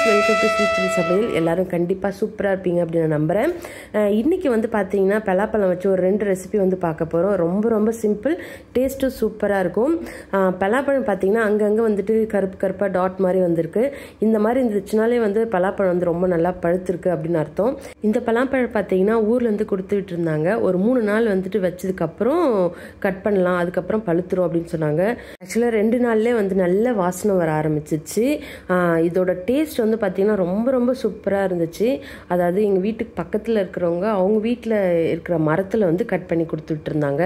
Friends, welcome to Sri சமையல். எல்லாரும் கண்டிப்பாக சூப்பராக இருப்பீங்க அப்படின்னு நான் நம்புகிறேன். இன்றைக்கி வந்து பார்த்தீங்கன்னா பலாப்பழம் வச்சு ஒரு 2 ரெசிபி வந்து பார்க்க போகிறோம். ரொம்ப ரொம்ப சிம்பிள், டேஸ்ட்டும் சூப்பராக இருக்கும். பலாப்பழம் பார்த்தீங்கன்னா அங்கங்கே வந்துட்டு கருப்பு கருப்பாக டாட் மாதிரி வந்திருக்கு. இந்த மாதிரி இருந்துச்சுனாலே வந்து பலாப்பழம் வந்து ரொம்ப நல்லா பழுத்திருக்கு அப்படின்னு அர்த்தம். இந்த பலாப்பழம் பார்த்தீங்கன்னா ஊர்லேருந்து கொடுத்துட்டு இருந்தாங்க. ஒரு 3 நாள் வந்துட்டு வச்சதுக்கப்புறம் கட் பண்ணலாம், அதுக்கப்புறம் பழுத்துரும் அப்படின்னு சொன்னாங்க. ஆக்சுவலாக 2 நாள்லேயே வந்து நல்ல வாசனை வர ஆரம்பிச்சிச்சு. இதோட டேஸ்ட் வந்து பார்த்திங்கன்னா ரொம்ப ரொம்ப சூப்பராக இருந்துச்சு. அதாவது எங்கள் வீட்டுக்கு பக்கத்தில் இருக்கிறவங்க அவங்க வீட்டில் இருக்கிற மரத்தில் வந்து கட் பண்ணி கொடுத்துட்டு இருந்தாங்க.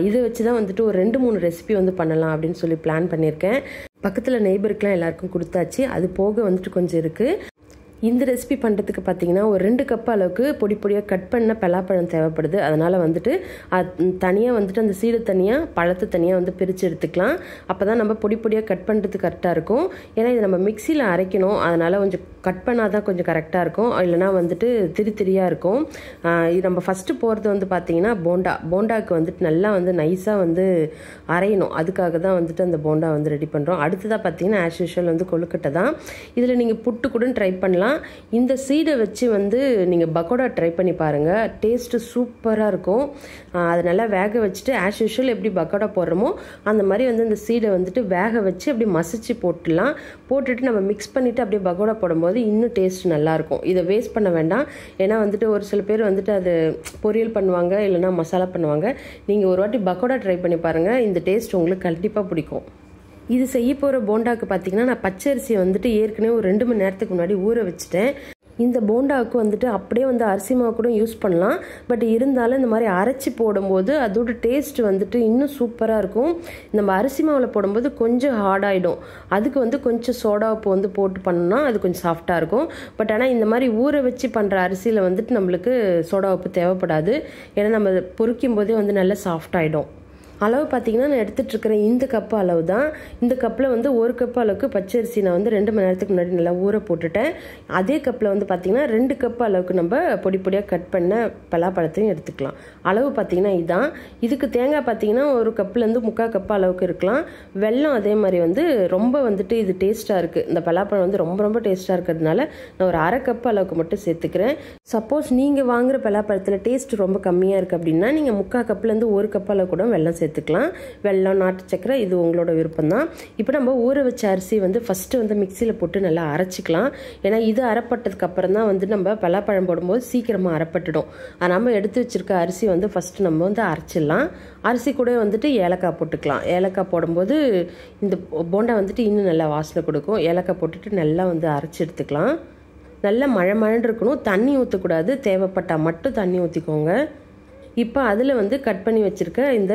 இதை வச்சு தான் வந்துட்டு ஒரு 2-3 ரெசிபி வந்து பண்ணலாம் அப்படின்னு சொல்லி பிளான் பண்ணியிருக்கேன். பக்கத்தில் நெய்பருக்குலாம் எல்லாருக்கும் கொடுத்தாச்சு. அது போக வந்துட்டு கொஞ்சம் இருக்குது. இந்த ரெசிபி பண்ணுறதுக்கு பார்த்தீங்கன்னா ஒரு 2 கப் அளவுக்கு பொடி பொடியாக கட் பண்ண பலாப்பழம் தேவைப்படுது. அதனால் வந்துட்டு தனியாக வந்துட்டு அந்த சீடு தனியாக பழத்தை தனியாக வந்து பிரித்து எடுத்துக்கலாம். அப்போ தான் நம்ம பொடி பொடியாக கட் பண்ணுறதுக்கு கரெக்டாக இருக்கும். ஏன்னா இதை நம்ம மிக்சியில் அரைக்கணும், அதனால் கொஞ்சம் கட் பண்ணால் தான் கொஞ்சம் கரெக்டாக இருக்கும். இல்லைனா வந்துட்டு திரியாக இருக்கும். இது நம்ம ஃபஸ்ட்டு போகிறது வந்து பார்த்திங்கன்னா போண்டாவுக்கு வந்துட்டு நல்லா வந்து நைஸாக வந்து அரையணும். அதுக்காக தான் வந்துட்டு அந்த போண்டா வந்து ரெடி பண்ணுறோம். அடுத்ததாக பார்த்தீங்கன்னா ஆஸ் யூஷுவல் வந்து கொழுக்கட்டை தான். இதில் நீங்கள் புட்டு கூட ட்ரை பண்ணலாம். இந்த சீடை வச்சு வந்து நீங்கள் பக்கோடா ட்ரை பண்ணி பாருங்கள், டேஸ்ட்டு சூப்பராக இருக்கும். அதை நல்லா வேக வச்சுட்டு ஆஸ் யூஷுவல் எப்படி பக்கோடா போடுறோமோ அந்த மாதிரி வந்து இந்த சீடை வந்துட்டு வேக வச்சு அப்படி மசிச்சு போட்டுடலாம். போட்டுட்டு நம்ம மிக்ஸ் பண்ணிவிட்டு அப்படியே பக்கோடா போடும்போது இன்னும் டேஸ்ட் நல்லாயிருக்கும். இதை வேஸ்ட் பண்ண வேண்டாம். ஏன்னா வந்துட்டு ஒரு சில பேர் வந்துட்டு அது பொரியல் பண்ணுவாங்க, இல்லைனா மசாலா பண்ணுவாங்க. நீங்கள் ஒரு வாட்டி பக்கோடா ட்ரை பண்ணி பாருங்கள், இந்த டேஸ்ட் உங்களுக்கு கண்டிப்பாக பிடிக்கும். இது செய்ய போகிற போண்டாவுக்கு பார்த்தீங்கன்னா நான் பச்சரிசியை வந்துட்டு ஏற்கனவே ஒரு 2 மணி நேரத்துக்கு முன்னாடி ஊற வச்சுட்டேன். இந்த போண்டாவுக்கு வந்துட்டு அப்படியே வந்து அரிசி மாவு கூட யூஸ் பண்ணலாம். பட் இருந்தாலும் இந்த மாதிரி அரைச்சி போடும்போது அதோட டேஸ்ட் வந்துட்டு இன்னும் சூப்பராக இருக்கும். நம்ம அரிசி மாவில் போடும்போது கொஞ்சம் ஹார்டாகிடும். அதுக்கு வந்து கொஞ்சம் சோடா உப்பு வந்து போட்டு பண்ணோம்னா அது கொஞ்சம் சாஃப்டாக இருக்கும். பட் ஆனால் இந்த மாதிரி ஊற வச்சு பண்ணுற அரிசியில் வந்துட்டு நம்மளுக்கு சோடா உப்பு தேவைப்படாது. ஏன்னா நம்ம பொரிக்கும் போதே வந்து நல்லா சாஃப்டாகிடும். அளவு பார்த்தீங்கன்னா நான் எடுத்துகிட்டு இருக்கிறேன் இந்த கப்பு அளவு தான். இந்த கப்பில் வந்து 1 கப் அளவுக்கு பச்சரிசி நான் வந்து 2 மணி நேரத்துக்கு முன்னாடி நல்லா ஊற போட்டுட்டேன். அதே கப்பில் வந்து பார்த்திங்கன்னா 2 கப் அளவுக்கு நம்ம பொடி பொடியாக கட் பண்ண பலாப்பழத்தையும் எடுத்துக்கலாம். அளவு பார்த்திங்கன்னா இதுதான். இதுக்கு தேங்காய் பார்த்திங்கன்னா 1 கப்லேருந்து 3/4 கப் அளவுக்கு இருக்கலாம். வெல்லம் அதே மாதிரி வந்து ரொம்ப வந்துட்டு இது டேஸ்ட்டாக இருக்குது. இந்த பலாப்பழம் வந்து ரொம்ப ரொம்ப டேஸ்ட்டாக இருக்கிறதுனால நான் ஒரு 1/2 கப் அளவுக்கு மட்டும் சேர்த்துக்கிறேன். சப்போஸ் நீங்கள் வாங்குகிற பலாப்பழத்தில் டேஸ்ட் ரொம்ப கம்மியாக இருக்குது அப்படின்னா நீங்கள் 3/4 கப்லேருந்து 1 கப் அளவு கூட வெல்லம் சேர்த்துக்கலாம். வெல்லம், நாட்டு சக்கரை இது உங்களோட விருப்பம் தான். இப்போ நம்ம ஊற வச்ச அரிசி வந்து ஃபஸ்ட்டு வந்து மிக்சியில் போட்டு நல்லா அரைச்சிக்கலாம். ஏன்னா இது அரைப்பட்டதுக்கு அப்புறம் தான் வந்து நம்ம பலாப்பழம் போடும்போது சீக்கிரமாக அரைப்பட்டுடும். நம்ம எடுத்து வச்சிருக்க அரிசி வந்து ஃபஸ்ட்டு நம்ம வந்து அரைச்சிடலாம். அரிசி கூட வந்துட்டு ஏலக்காய் போட்டுக்கலாம். ஏலக்காய் போடும்போது இந்த போண்டா வந்துட்டு இன்னும் நல்லா வாசனை கொடுக்கும். ஏலக்காய் போட்டுட்டு நல்லா வந்து அரைச்சி எடுத்துக்கலாம். நல்லா மழன்னு இருக்கணும், தண்ணி ஊற்றக்கூடாது. தேவைப்பட்டால் மட்டும் தண்ணி ஊற்றிக்கோங்க. இப்போ அதில் வந்து கட் பண்ணி வச்சுருக்க இந்த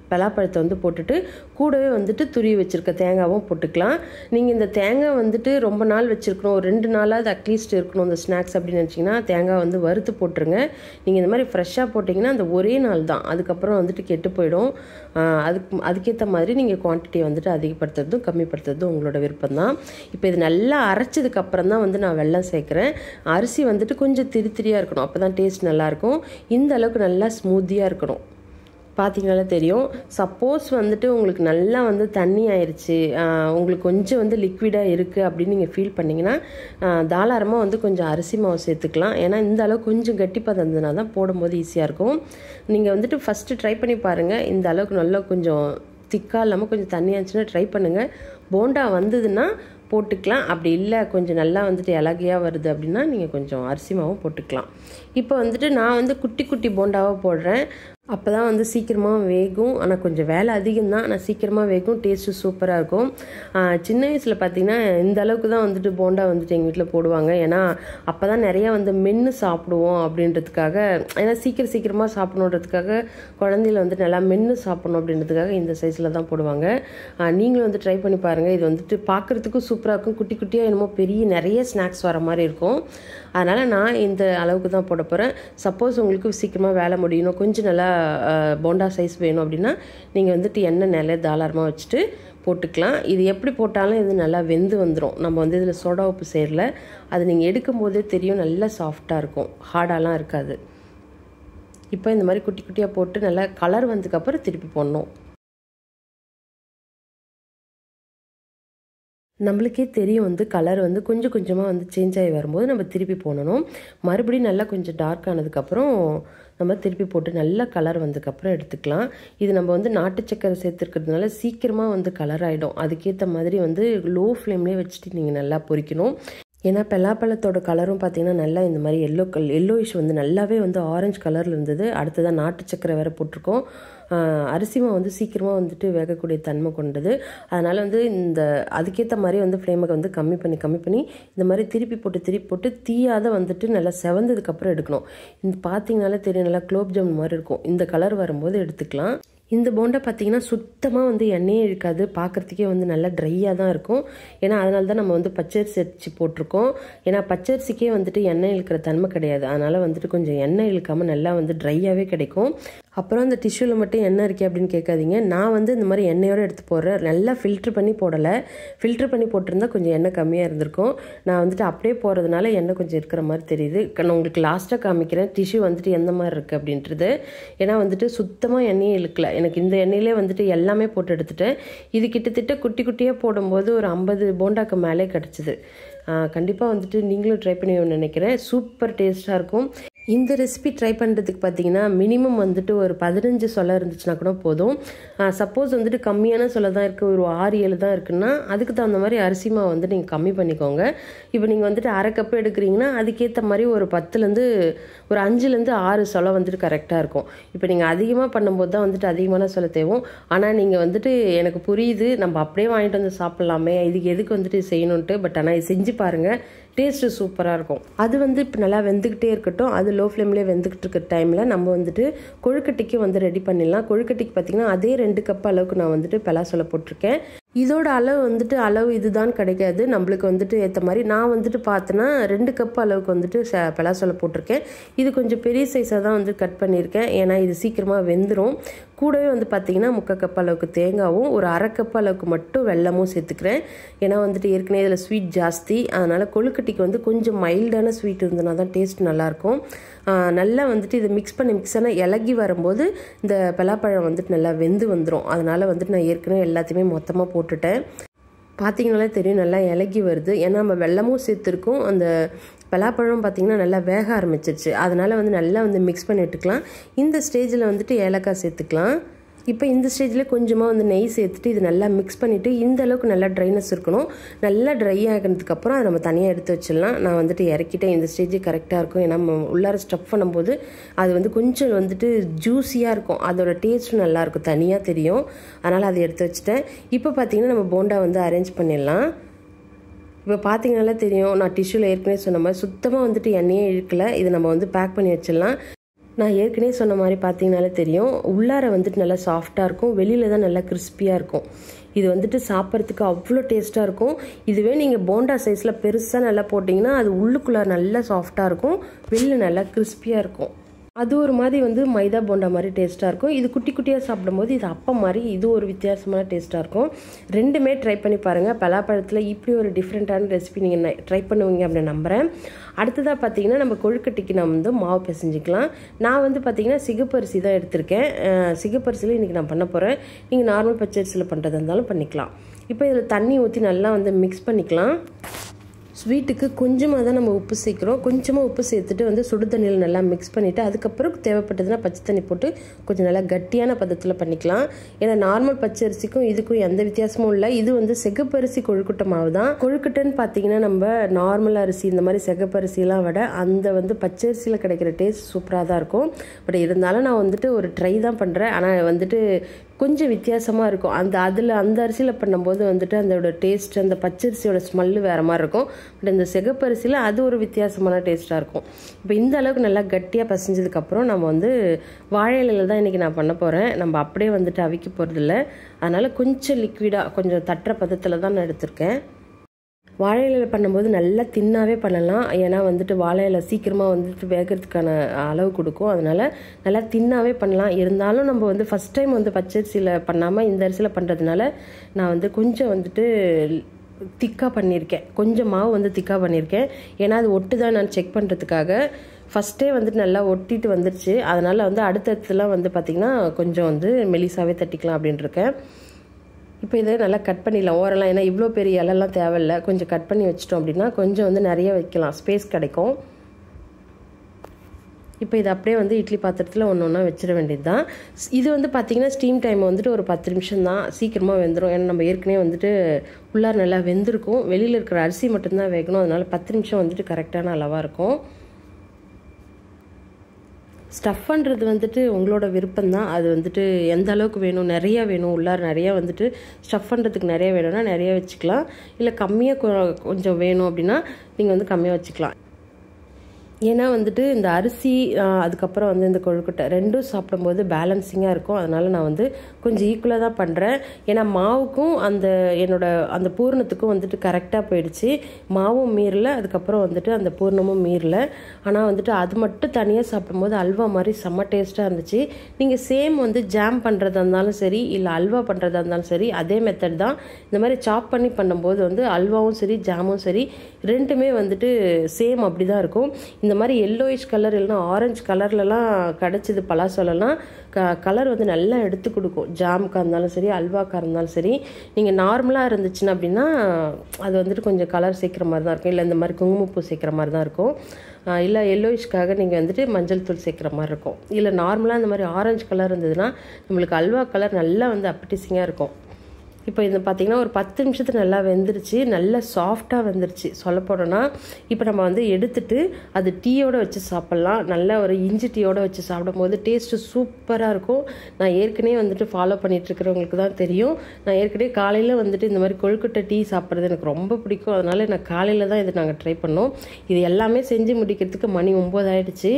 பலாப்பழத்தை வந்து போட்டுட்டு கூடவே வந்துட்டு துருவி வச்சுருக்க தேங்காவும் போட்டுக்கலாம். நீங்கள் இந்த தேங்காய் வந்துட்டு ரொம்ப நாள் வச்சுருக்கணும், ஒரு 2 நாளாவது அட்லீஸ்ட் இருக்கணும் இந்த ஸ்நாக்ஸ் அப்படின்னு நினச்சிங்கன்னா தேங்காய் வந்து வறுத்து போட்டுருங்க. நீங்கள் இந்த மாதிரி ஃப்ரெஷ்ஷாக போட்டிங்கன்னா அந்த ஒரே நாள் தான், அதுக்கப்புறம் வந்துட்டு கெட்டு போயிடும். அதுக்கேற்ற மாதிரி நீங்கள் குவான்டிட்டியை வந்துட்டு அதிகப்படுத்துறதும் கம்மிப்படுத்துறதும் உங்களோட விருப்பம் தான். இப்போ இது நல்லா அரைச்சதுக்கப்புறம் தான் வந்து நான் வெல்லம் சேர்க்குறேன். அரிசி வந்துட்டு கொஞ்சம் திரியாக இருக்கணும், அப்போ தான் டேஸ்ட் நல்லாயிருக்கும். இந்த அளவுக்கு நல்லா ஸ்மூத்தியாக இருக்கணும். பார்த்தீங்கனாலே தெரியும். சப்போஸ் வந்துட்டு உங்களுக்கு நல்லா வந்து தண்ணி ஆயிடுச்சு, உங்களுக்கு கொஞ்சம் வந்து லிக்விடாக இருக்குது அப்படின்னு நீங்கள் ஃபீல் பண்ணிங்கன்னா தாராளமாக வந்து கொஞ்சம் அரிசி மாவு சேர்த்துக்கலாம். ஏன்னா இந்த அளவுக்கு கொஞ்சம் கட்டிப்பாக தந்ததுனா தான் போடும்போது ஈஸியாக இருக்கும். நீங்கள் வந்துட்டு ஃபஸ்ட்டு ட்ரை பண்ணி பாருங்கள். இந்த அளவுக்கு நல்லா கொஞ்சம் திக்காக இல்லாமல் கொஞ்சம் தண்ணியாச்சுன்னா ட்ரை பண்ணுங்கள். போண்டா வந்ததுன்னா போட்டுக்கலாம். அப்படி இல்லை கொஞ்சம் நல்லா வந்துட்டு இலகையாக வருது அப்படின்னா நீங்கள் கொஞ்சம் அரிசி மாவும் போட்டுக்கலாம். இப்போ வந்துட்டு நான் வந்து குட்டி குட்டி போண்டாவாக போடுறேன். அப்போ தான் வந்து சீக்கிரமாக வேகும். ஆனால் கொஞ்சம் வேலை அதிகம்தான், ஆனால் சீக்கிரமாக வேகும், டேஸ்ட்டு சூப்பராக இருக்கும். சின்ன வயசில் பார்த்திங்கன்னா இந்த அளவுக்கு தான் வந்துட்டு போண்டா வந்துட்டு எங்கள் வீட்டில் போடுவாங்க. ஏன்னா அப்போ தான் நிறையா வந்து மென்று சாப்பிடுவோம் அப்படின்றதுக்காக, ஏன்னா சீக்கிரமாக சாப்பிடணுன்றதுக்காக குழந்தையில வந்துட்டு நல்லா மென்று சாப்பிடணும் அப்படின்றதுக்காக இந்த சைஸில் தான் போடுவாங்க. நீங்களும் வந்து ட்ரை பண்ணி பாருங்கள். இது வந்துட்டு பார்க்குறதுக்கும் சூப்பராக இருக்கும். குட்டி குட்டியாக என்னமோ நிறைய ஸ்நாக்ஸ் வர மாதிரி இருக்கும். அதனால் நான் இந்த அளவுக்கு தான் போட போகிறேன். சப்போஸ் உங்களுக்கு சீக்கிரமாக வேலை முடியணும், கொஞ்சம் நல்லா போண்டா சைஸ் வேணும் அப்படின்னா நீங்கள் வந்துட்டு எண்ணெய் நிலை தாராளமாக வச்சுட்டு போட்டுக்கலாம். இது எப்படி போட்டாலும் இது நல்லா வெந்து வந்துடும். நம்ம வந்து இதில் சோடா உப்பு சேரல. அது நீங்கள் எடுக்கும் போதே தெரியும், நல்லா சாஃப்டாக இருக்கும், ஹார்டாலாம் இருக்காது. இப்போ இந்த மாதிரி குட்டி குட்டியாக போட்டு நல்லா கலர் வந்ததுக்கப்புறம் திருப்பி போடணும். நம்மளுக்கே தெரியும் வந்து கலர் வந்து கொஞ்சம் கொஞ்சமாக வந்து சேஞ்ச் ஆகி வரும்போது நம்ம திருப்பி போடணும். மறுபடியும் நல்லா கொஞ்சம் டார்க் ஆனதுக்கப்புறம் நம்ம திருப்பி போட்டு நல்லா கலர் வந்ததுக்கப்புறம் எடுத்துக்கலாம். இது நம்ம வந்து நாட்டு சக்கரை சேர்த்துருக்கிறதுனால சீக்கிரமாக வந்து கலர் ஆகிடும். அதுக்கேற்ற மாதிரி வந்து லோ ஃப்ளேம்லேயே வச்சுட்டு நீங்கள் நல்லா பொரிக்கணும். ஏன்னா பலாப்பழத்தோட கலரும் பார்த்திங்கன்னா நல்லா இந்த மாதிரி எல்லோயிஷ் வந்து நல்லாவே வந்து ஆரஞ்சு கலரில் இருந்தது. அடுத்ததான் நாட்டு சக்கரை வேறு போட்டிருக்கோம். அரிசிமா வந்து சீக்கிரமாக வந்துட்டு வேகக்கூடிய தன்மை கொண்டது. அதனால் வந்து அதுக்கேற்ற மாதிரி வந்து ஃப்ளேமை வந்து கம்மி பண்ணி இந்த மாதிரி திருப்பி போட்டு தீயாத வந்துட்டு நல்லா செவந்ததுக்கப்புறம் எடுக்கணும். இந்த பார்த்திங்கனாலே தெரியும் நல்லா குலோப் ஜாமுன் மாதிரி இருக்கும். இந்த கலர் வரும்போது எடுத்துக்கலாம். இந்த போண்டா பார்த்திங்கன்னா சுத்தமாக வந்து எண்ணெயே இழுக்காது. பார்க்குறதுக்கே வந்து நல்லா ட்ரையாக தான் இருக்கும். ஏன்னா அதனால தான் நம்ம வந்து பச்சரிசி அரிசி போட்டிருக்கோம். ஏன்னா பச்சரிசிக்கே வந்துட்டு எண்ணெய் இழுக்கிற தன்மை கிடையாது. அதனால் வந்துட்டு கொஞ்சம் எண்ணெய் இழுக்காமல் நல்லா வந்து ட்ரையாகவே கிடைக்கும். அப்புறம் அந்த டிஷ்யூவில் மட்டும் எண்ணெய் இருக்கே அப்படின்னு கேட்காதீங்க. நான் வந்து இந்த மாதிரி எண்ணெயோடு எடுத்து போடுறேன். நல்லா ஃபில்ட்ரு பண்ணி போடலை. ஃபில்ட்ரு பண்ணி போட்டிருந்தா கொஞ்சம் எண்ணெய் கம்மியாக இருந்திருக்கும். நான் வந்துட்டு அப்படியே போகிறதுனால எண்ணெய் கொஞ்சம் இருக்கிற மாதிரி தெரியுது. நான் உங்களுக்கு லாஸ்ட்டாக காமிக்கிறேன் டிஷ்யூ வந்துட்டு எந்த மாதிரி இருக்குது அப்படின்றது. ஏன்னா வந்துட்டு சுத்தமாக எண்ணெயே இழுக்கலை. எனக்கு இந்த எண்ணெயிலே வந்துட்டு எல்லாமே போட்டு எடுத்துட்டேன். இது கிட்டத்தட்ட குட்டி குட்டியாக போடும்போது ஒரு 50 போண்டாக்கு மேலே கிடச்சிது. கண்டிப்பாக வந்துட்டு நீங்களும் ட்ரை பண்ணி நினைக்கிறேன். சூப்பர் டேஸ்ட்டாக இருக்கும். இந்த ரெசிபி ட்ரை பண்ணுறதுக்கு பார்த்தீங்கன்னா மினிமம் வந்துட்டு ஒரு 15 சொலை இருந்துச்சுன்னா கூட போதும். சப்போஸ் வந்துட்டு கம்மியான சொலை தான் இருக்குது, ஒரு 6-7 தான் இருக்குன்னா அதுக்கு தகுந்த மாதிரி அரிசி மாவு வந்து நீங்கள் கம்மி பண்ணிக்கோங்க. இப்போ நீங்கள் வந்துட்டு அரை கப்பு எடுக்கிறீங்கன்னா அதுக்கேற்ற மாதிரி ஒரு 5-6 சொலை வந்துட்டு கரெக்டாக இருக்கும். இப்போ நீங்கள் அதிகமாக பண்ணும்போது தான் வந்துட்டு அதிகமான சொலை தேவும். ஆனால் நீங்கள் வந்துட்டு எனக்கு புரியுது நம்ம அப்படியே வாங்கிட்டு வந்து சாப்பிட்லாமே, இதுக்கு எதுக்கு வந்துட்டு செய்யணுன்ட்டு. பட் ஆனால் இது செஞ்சு பாருங்கள், டேஸ்ட்டு சூப்பராக இருக்கும். அது வந்து இப்போ நல்லா வெந்துக்கிட்டே இருக்கட்டும். அது லோ ஃப்ளேம்லேயே வெந்துக்கிட்டு இருக்கிற டைமில் நம்ம வந்துட்டு கொழுக்கட்டைக்கு வந்து ரெடி பண்ணிடலாம். கொழுக்கட்டைக்கு பார்த்திங்கன்னா அதே 2 கப் அளவுக்கு நான் வந்துட்டு பலாசொலை போட்டிருக்கேன். இதோட அளவு இதுதான் கிடைக்காது. நம்மளுக்கு வந்துட்டு ஏற்ற மாதிரி நான் வந்துட்டு பார்த்தேன்னா 2 கப் அளவுக்கு வந்துட்டு பலாசொலை போட்டிருக்கேன். இது கொஞ்சம் பெரிய சைஸாக தான் வந்து கட் பண்ணியிருக்கேன். ஏன்னா இது சீக்கிரமாக வெந்துடும். கூடவே வந்து பார்த்திங்கன்னா 3/4 கப் அளவுக்கு தேங்காவும் ஒரு அரை கப் அளவுக்கு மட்டும் வெல்லமும் சேர்த்துக்கிறேன். ஏன்னா வந்துட்டு ஏற்கனவே இதில் ஸ்வீட் ஜாஸ்தி. அதனால் கொழுக்கட்டைக்கு வந்து கொஞ்சம் மைல்டான ஸ்வீட் இருந்ததுனா தான் டேஸ்ட் நல்லாயிருக்கும். நல்லா வந்துட்டு இதை மிக்ஸ் ஆனால் இலகி வரும்போது இந்த பலாப்பழம் வந்துட்டு நல்லா வெந்து வந்துடும். அதனால் வந்துட்டு நான் ஏற்கனவே எல்லாத்தையுமே மொத்தமாக போட்டுட்டேன். பார்த்திங்கனாலே தெரியும் நல்லா இலகி வருது. ஏன்னா நம்ம வெல்லமும் சேர்த்துருக்கோம். அந்த பலாப்பழம் பார்த்திங்கன்னா நல்லா வேக ஆரம்பிச்சிருச்சு. அதனால் வந்து நல்லா வந்து மிக்ஸ் பண்ணி விட்டுக்கலாம். இந்த ஸ்டேஜில் வந்துட்டு ஏலக்காய் சேர்த்துக்கலாம். இப்போ இந்த ஸ்டேஜில் கொஞ்சமாக வந்து நெய் சேர்த்துட்டு இது நல்லா மிக்ஸ் பண்ணிவிட்டு இந்த அளவுக்கு நல்லா ட்ரைனஸ் இருக்கணும். நல்லா ட்ரை ஆகினதுக்கப்புறம் அதை நம்ம தனியாக எடுத்து வச்சிடலாம். நான் வந்துட்டு இறக்கிட்டேன். இந்த ஸ்டேஜ் கரெக்டாக இருக்கும். ஏன்னா நம்ம உள்ளார ஸ்டஃப் பண்ணும்போது அது வந்து கொஞ்சம் வந்துட்டு ஜூஸியாக இருக்கும். அதோட டேஸ்ட்டும் நல்லாயிருக்கும், தனியாக தெரியும். அதனால் அதை எடுத்து வச்சுட்டேன். இப்போ பார்த்திங்கன்னா நம்ம போண்டா வந்து அரேஞ்ச் பண்ணிடலாம். இப்போ பார்த்திங்கனாலே தெரியும், நான் டிஷ்யூவில் ஏற்கனவே சொன்ன மாதிரி சுத்தமாக வந்துட்டு எண்ணெயே இழுக்கலை. இதை நம்ம வந்து பேக் பண்ணி வச்சிடலாம். நான் ஏற்கனவே சொன்ன மாதிரி பார்த்தீங்கனாலே தெரியும், உள்ளார வந்துட்டு நல்லா சாஃப்டாக இருக்கும், வெளியில் தான் நல்லா கிறிஸ்பியாக இருக்கும். இது வந்துட்டு சாப்பிட்றதுக்கு அவ்வளோ டேஸ்ட்டாக இருக்கும். இதுவே நீங்கள் போண்டா சைஸில் பெருசாக நல்லா போட்டிங்கன்னா அது உள்ளுக்குள்ளார நல்லா சாஃப்டாக இருக்கும், வெளியில் நல்லா கிறிஸ்பியாக இருக்கும். அது ஒரு மாதிரி வந்து மைதா போண்டா மாதிரி டேஸ்ட்டாக இருக்கும். இது குட்டி குட்டியாக சாப்பிடும்போது இது அப்பம் மாதிரி, இது ஒரு வித்தியாசமான டேஸ்ட்டாக இருக்கும். ரெண்டுமே ட்ரை பண்ணி பாருங்கள். பலாப்பழத்தில் இப்படி ஒரு டிஃப்ரெண்ட்டான ரெசிபி நீங்கள் ட்ரை பண்ணுவீங்க அப்படின்னு நம்புகிறேன். அடுத்ததாக பார்த்தீங்கன்னா நம்ம கொழுக்கட்டைக்கு நம்ம வந்து மாவு பிசைஞ்சிக்கலாம். நான் வந்து பார்த்தீங்கன்னா சிகப்பரிசி தான் எடுத்திருக்கேன். சிகப்பரிசியில் இன்றைக்கி நான் பண்ண போகிறேன். நீங்கள் நார்மல் பச்சரிசியில் பண்ணுறதா இருந்தாலும் பண்ணிக்கலாம். இப்போ இதில் தண்ணி ஊற்றி நல்லா வந்து மிக்ஸ் பண்ணிக்கலாம். ஸ்வீட்டுக்கு கொஞ்சமாக தான் நம்ம உப்பு சேர்க்குறோம். கொஞ்சமாக உப்பு சேர்த்துட்டு வந்து சுடு தண்ணியில் நல்லா மிக்ஸ் பண்ணிவிட்டு அதுக்கப்புறம் தேவைப்பட்டதுன்னா பச்சை தண்ணி போட்டு கொஞ்சம் நல்லா கட்டியான பதத்தில் பண்ணிக்கலாம். ஏன்னா நார்மல் பச்சரிசிக்கும் இதுக்கும் எந்த வித்தியாசமும் இல்லை. இது வந்து சிகப்பரிசி கொழுக்கட்டை மாவு தான். கொழுக்கட்டைன்னு பார்த்தீங்கன்னா நம்ம நார்மல் அரிசி இந்த மாதிரி சிகப்பரிசிலாம் விட அந்த வந்து பச்சரிசியில் கிடைக்கிற டேஸ்ட் சூப்பராக தான் இருக்கும். பட் இருந்தாலும் நான் வந்துட்டு ஒரு ட்ரை தான் பண்ணுறேன். ஆனால் வந்துட்டு கொஞ்சம் வித்தியாசமாக இருக்கும். அந்த அரிசியில் பண்ணும்போது வந்துட்டு அதோட டேஸ்ட், அந்த பச்சரிசியோட ஸ்மெல்லு வேறு மாதிரி இருக்கும். பட் இந்த சிகப்பரிசியில் அது ஒரு வித்தியாசமான டேஸ்ட்டாக இருக்கும். இப்போ இந்த அளவுக்கு நல்லா கட்டியாக பசைஞ்சதுக்கப்புறம் நம்ம வந்து வாழை இலையில் தான் இன்றைக்கி நான் பண்ண போகிறேன். நம்ம அப்படியே வந்துட்டு அவிக்க போகிறதில்ல. அதனால் கொஞ்சம் லிக்விடாக கொஞ்சம் தட்டுற பதத்தில் தான் நான் எடுத்திருக்கேன். வாழை இலையில் பண்ணும்போது நல்லா தின்னாவே பண்ணலாம். ஏன்னா வந்துட்டு வாழை இலை சீக்கிரமாக வந்துட்டு வேகிறதுக்கான அளவு கொடுக்கும். அதனால் நல்லா தின்னாவே பண்ணலாம். இருந்தாலும் நம்ம வந்து ஃபஸ்ட் டைம் வந்து பச்சரிசியில் பண்ணாமல் இந்த அரிசியில் பண்ணுறதுனால நான் வந்து கொஞ்சம் வந்துட்டு திக்காக பண்ணியிருக்கேன். கொஞ்சம் மாவு வந்து திக்காக பண்ணியிருக்கேன். ஏன்னா அது ஒட்டு தான் நான் செக் பண்ணுறதுக்காக. ஃபஸ்ட்டே வந்துட்டு நல்லா ஒட்டிட்டு வந்துருச்சு. அதனால் வந்து அடுத்தடுத்துலாம் வந்து பார்த்திங்கன்னா கொஞ்சம் வந்து மெலிசாவே தட்டிக்கலாம் அப்படின்ட்டுருக்கேன். இப்போ இதை நல்லா கட் பண்ணிடலாம் ஓரெல்லாம். ஏன்னா இவ்வளோ பெரிய இலெல்லாம் தேவையில்லை, கொஞ்சம் கட் பண்ணி வச்சிட்டோம் அப்படின்னா கொஞ்சம் வந்து நிறைய வைக்கலாம், ஸ்பேஸ் கிடைக்கும். இப்போ இது அப்படியே வந்து இட்லி பாத்திரத்தில் ஒன்று ஒன்றா வச்சிட வேண்டியது தான். இது வந்து பார்த்திங்கன்னா ஸ்டீம் டைம் வந்துட்டு ஒரு 10 நிமிஷம் தான், சீக்கிரமாக வெந்துடும். ஏன்னா நம்ம ஏற்கனவே வந்துட்டு உள்ளார நல்லா வெந்திருக்கும், வெளியில் இருக்கிற அரிசி மட்டும்தான் வேகணும். அதனால் 10 நிமிஷம் வந்துட்டு கரெக்டான அளவாக இருக்கும். ஸ்டஃப் பண்ணுறது வந்துட்டு உங்களோட விருப்பம்தான். அது வந்துட்டு எந்த அளவுக்கு வேணும், நிறையா வேணும், உள்ளார நிறையா வந்துட்டு ஸ்டஃப் பண்ணுறதுக்கு நிறையா வேணும்னா நிறையா வச்சுக்கலாம். இல்லை கம்மியாக கொஞ்சம் வேணும் அப்படின்னா நீங்கள் வந்து கம்மியாக வச்சுக்கலாம். ஏன்னா வந்துட்டு இந்த அரிசி அதுக்கப்புறம் வந்து இந்த கொழுக்கட்டை ரெண்டும் சாப்பிடும்போது பேலன்சிங்காக இருக்கும். அதனால் நான் வந்து கொஞ்சம் ஈக்குவலாக தான் பண்ணுறேன். ஏன்னா மாவுக்கும் அந்த பூர்ணத்துக்கும் வந்துட்டு கரெக்டாக போயிடுச்சு. மாவும் மீறல, அதுக்கப்புறம் வந்துட்டு அந்த பூர்ணமும் மீறல. ஆனால் வந்துட்டு அது மட்டும் தனியாக சாப்பிடும்போது அல்வா மாதிரி செம்ம டேஸ்ட்டாக இருந்துச்சு. நீங்கள் சேம் வந்து ஜாம் பண்ணுறதா இருந்தாலும் சரி, இல்லை அல்வா பண்ணுறதா இருந்தாலும் சரி, அதே மெத்தட் தான். இந்த மாதிரி சாப் பண்ணி பண்ணும்போது வந்து அல்வாவும் சரி ஜாமும் சரி ரெண்டுமே வந்துட்டு சேம் அப்படி தான் இருக்கும். இந்த மாதிரி எல்லோயிஷ் கலர் இல்லைனா ஆரஞ்சு கலர்லலாம் கிடச்சிது பலாசோலலாம், கலர் வந்து நல்லா எடுத்து கொடுக்கும். ஜாமுக்காக இருந்தாலும் சரி, அல்வாக்காக இருந்தாலும் சரி. நீங்கள் நார்மலாக இருந்துச்சுன்னா அப்படின்னா அது வந்துட்டு கொஞ்சம் கலர் சேர்க்குற மாதிரி தான் இருக்கும், இல்லை இந்த மாதிரி குங்குமப்பூ சேர்க்குற மாதிரி தான் இருக்கும். இல்லை எல்லோயிஷ்காக நீங்கள் வந்துட்டு மஞ்சள் தூள் சேர்க்குற மாதிரி இருக்கும். இல்லை நார்மலாக இந்த மாதிரி ஆரஞ்சு கலர் இருந்ததுன்னா நம்மளுக்கு அல்வா கலர் நல்லா வந்து அப்பட்டிசிங்காக இருக்கும். இப்போ இது பார்த்திங்கன்னா ஒரு 10 நிமிஷத்துக்கு நல்லா வெந்துருச்சு, நல்லா சாஃப்டாக வெந்துருச்சு சொல்ல போனோன்னா. இப்போ நம்ம வந்து எடுத்துட்டு அது டீயோடு வச்சு சாப்பிட்லாம். நல்ல ஒரு இஞ்சி டீயோடு வச்சு சாப்பிடும் போது டேஸ்ட்டு சூப்பராக இருக்கும். நான் ஏற்கனவே வந்துட்டு ஃபாலோ பண்ணிகிட்ருக்கிறவங்களுக்கு தான் தெரியும். நான் ஏற்கனவே காலையில் வந்துட்டு இந்த மாதிரி கொழுக்கட்டை டீ சாப்பிட்றது எனக்கு ரொம்ப பிடிக்கும். அதனால் நான் காலையில் தான் இது நாங்கள் ட்ரை பண்ணோம். இது எல்லாமே செஞ்சு முடிக்கிறதுக்கு மணி 9 ஆகிடுச்சு.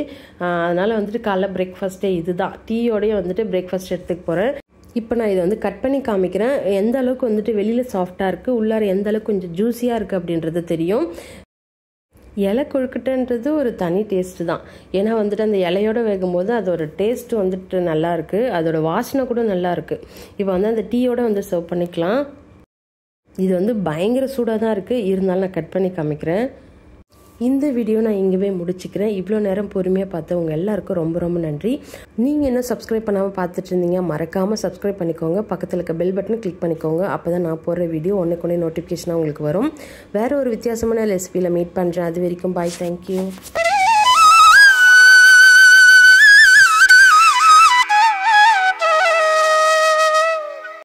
அதனால் வந்துட்டு காலைல பிரேக்ஃபாஸ்ட்டே இது தான், டீயோடையே வந்துட்டு பிரேக்ஃபாஸ்ட் எடுத்துக்க போகிறேன். இப்போ நான் இதை வந்து கட் பண்ணி காமிக்கிறேன். எந்த அளவுக்கு வந்துட்டு வெளியில் சாஃப்டாக இருக்குது, உள்ளார எந்த அளவுக்கு கொஞ்சம் ஜூஸியாக இருக்குது அப்படின்றது தெரியும். இலை கொழுக்கட்டைன்றது ஒரு தனி டேஸ்ட்டு தான். ஏன்னா வந்துட்டு அந்த இலையோடு வேகும்போது அதோட டேஸ்ட்டு வந்துட்டு நல்லாயிருக்கு, அதோட வாசனை கூட நல்லாயிருக்கு. இப்போ வந்து அந்த டீயோடு வந்து சர்வ் பண்ணிக்கலாம். இது வந்து பயங்கர சூடாக தான் இருக்குது, இருந்தாலும் நான் கட் பண்ணி காமிக்கிறேன். இந்த வீடியோ நான் இங்கேவே முடிச்சுக்கிறேன். இவ்வளோ நேரம் பொறுமையாக பார்த்தவங்க எல்லாருக்கும் ரொம்ப ரொம்ப நன்றி. நீங்கள் என்ன சப்ஸ்கிரைப் பண்ணாமல் பார்த்துட்டு இருந்தீங்க, மறக்காமல் சப்ஸ்கிரைப் பண்ணிக்கோங்க. பக்கத்தில் இருக்க பெல் பட்டனை கிளிக் பண்ணிக்கோங்க. அப்போ தான் நான் போடுற வீடியோ ஒன்றுக்கு நோட்டிஃபிகேஷனாக உங்களுக்கு வரும். வேறு ஒரு வித்தியாசமான ரெசிபியில் மீட் பண்ணுறேன். அது வரைக்கும் பாய், தேங்க்யூ.